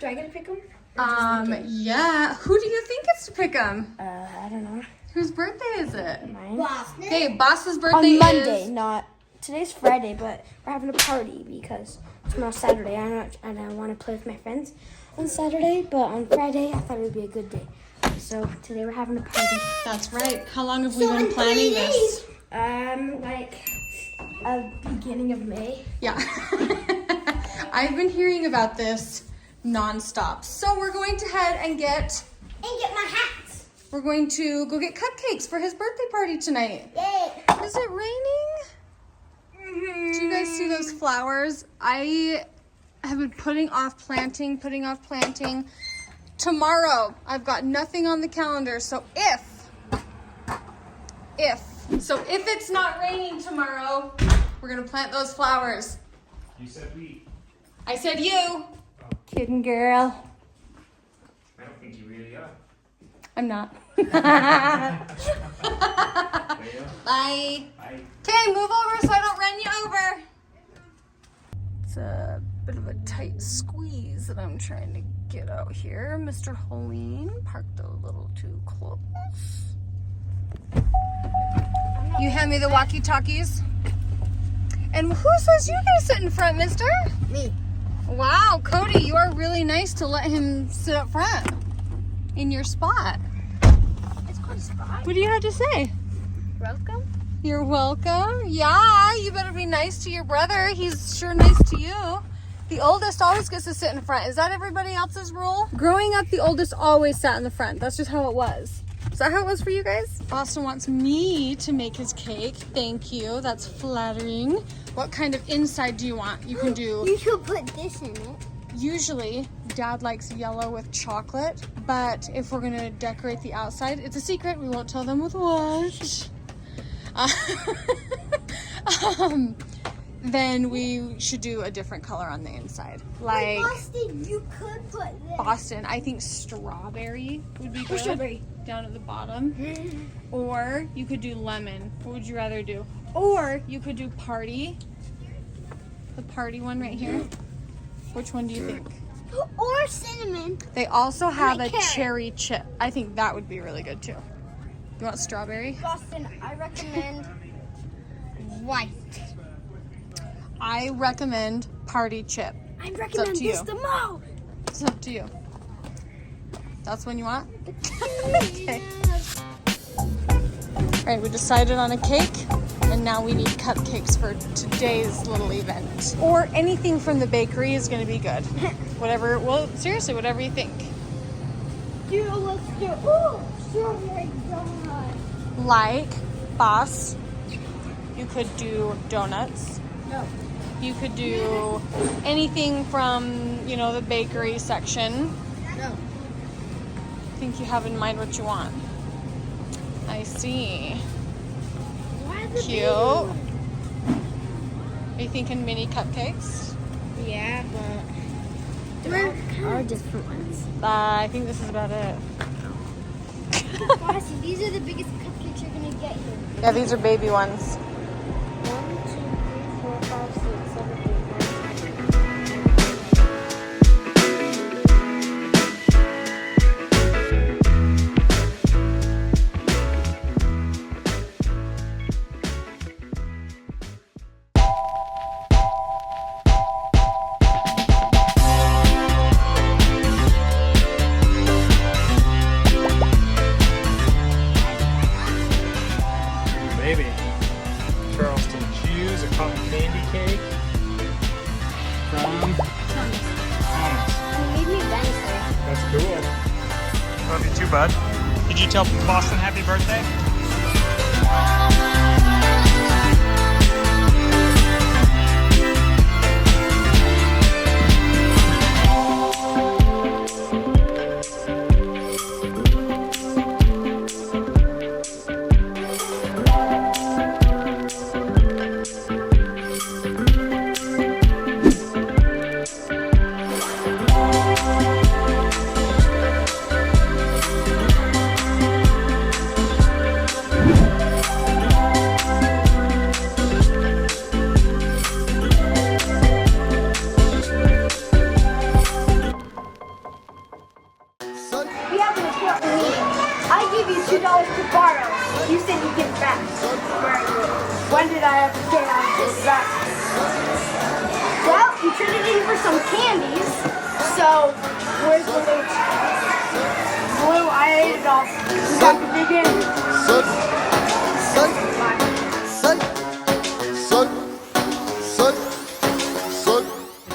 Do I get to pick them? Yeah. Who do you think gets to pick them? I don't know. Whose birthday is it? Mine. Boston. Okay, Boss's birthday On Monday, is... not today's Friday, but we're having a party because tomorrow's Saturday. I don't want to play with my friends on Saturday, but on Friday I thought it would be a good day. So today we're having a party. That's right. How long have we been planning this? Like beginning of May. Yeah. I've been hearing about this nonstop. So we're going to head and get my hats. We're going to go get cupcakes for his birthday party tonight. Yay. Is it raining? Do you guys see those flowers? I have been putting off planting. Tomorrow, I've got nothing on the calendar. So if it's not raining tomorrow, we're gonna plant those flowers. You said we. I said you. Kidding, girl. I don't think you really are. I'm not. Bye. Bye. Bye. Okay, move over so I don't run you over. It's a bit of a tight squeeze that I'm trying to get out here. Mr. Hoellein parked a little too close. You hand me the walkie-talkies. And who says you gotta sit in front, mister? Me. Wow, Cody, you are really nice to let him sit up front in your spot. It's called a spot. What do you have to say? Welcome. You're welcome. Yeah, you better be nice to your brother. He's sure nice to you. The oldest always gets to sit in front. Is that everybody else's rule? Growing up, the oldest always sat in the front. That's just how it was. Is that how it was for you guys? Boston wants me to make his cake. Thank you. That's flattering. What kind of inside do you want? You can do... You should put this in it. Usually, Dad likes yellow with chocolate, but if we're gonna decorate the outside, it's a secret. We won't tell them with what. Then we should do a different color on the inside. Like Boston, you could put this. Boston, I think strawberry would be good. Strawberry. Down at the bottom. Or you could do lemon. What would you rather do? Or you could do party. The party one right here. Which one do you think? Or cinnamon. They also have a like carrot. cherry chip. I think that would be really good too. You want strawberry? Boston, I recommend white. I recommend party chip. I recommend to this you. the most. It's up to you. That's one you want? Okay. All right, we decided on a cake, and now we need cupcakes for today's little event. Or anything from the bakery is going to be good. Whatever, well, seriously, whatever you think. Dude, let's do. Oh, strawberry donut. Like, Boss, you could do donuts. No. You could do anything from, you know, the bakery section. No. I think you have in mind what you want. I see. Why the Cute. Are you thinking mini cupcakes? Yeah, but there are different ones. I think this is about it. Boston, these are the biggest cupcakes you're gonna get here. Yeah, these are baby ones. 1, 2, 3, 4, 5, 6, 7, 8, 9, 10. Maybe. Charleston Chews, a cotton candy cake from Thomas. You made me Wednesday. That's cool. Love you too, bud. Did you tell Boston happy birthday? not gonna kill me. I give you $2 to borrow. You said you give it back. When did I have to pay on this back? Well, you traded in for some candies. So, where's the loot? Blue, I ate it all. You got to dig in.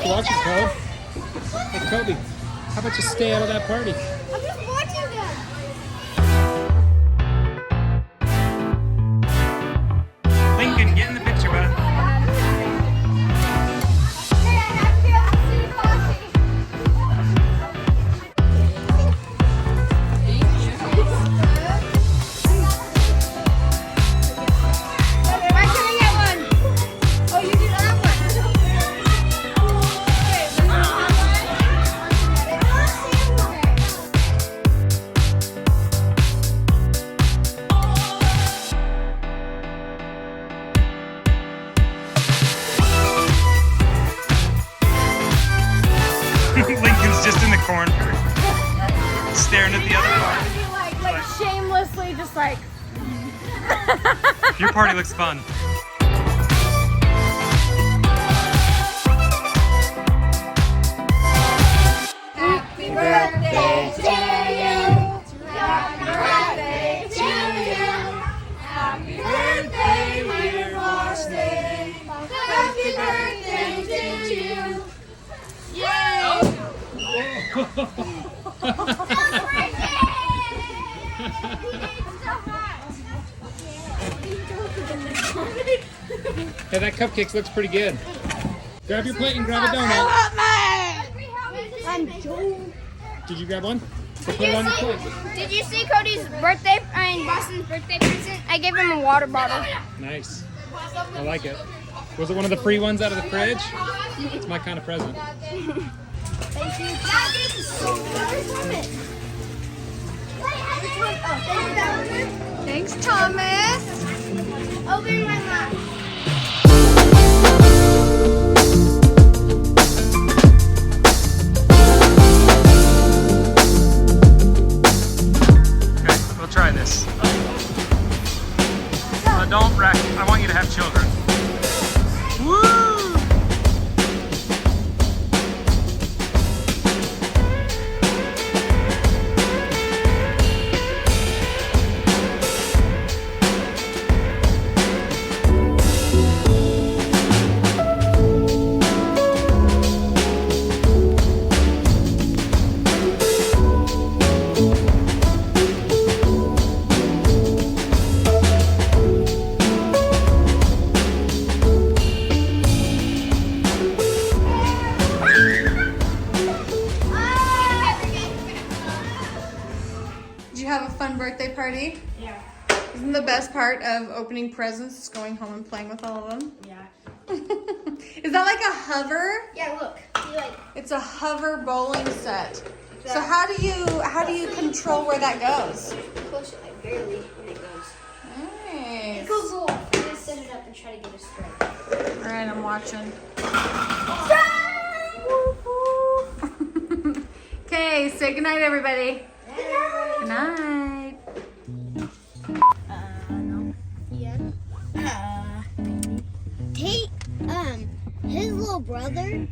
Watch it, Kobe. Hey, Kobe, how about you stay out of that party? I'm just watching them. Lincoln, get in the picture, bud. Hey, I have to see Foxy. Why can't I get one? Oh, you did that one. Lincoln's just in the corner, staring at the other party. Like shamelessly, just like. Your party looks fun. Happy birthday to you. Happy birthday to you. Happy birthday, dear Boston. Happy birthday to you. Yay! Hey, that cupcake looks pretty good. Grab your plate and grab a donut. I'm Joe. Did you grab one? Put it on your plate. Did you see Cody's birthday, Boston's birthday present? I gave him a water bottle. Nice. I like it. Was it one of the free ones out of the fridge? It's my kind of present. Thank you. Thanks, Thomas. Open my mouth. Okay, we'll try this. Don't wreck. I want you to have children. Woo! Did you have a fun birthday party? Yeah. Isn't the best part of opening presents is going home and playing with all of them? Yeah. Is that like a hover? Yeah, look. You like It's a hover bowling set. So how do you control where that goes? push it like barely and it goes. Nice. Cool. I'm gonna set it up and try to get a straight. All right, I'm watching. Okay, say goodnight, everybody. Good night. No. Yeah. Tate, his little brother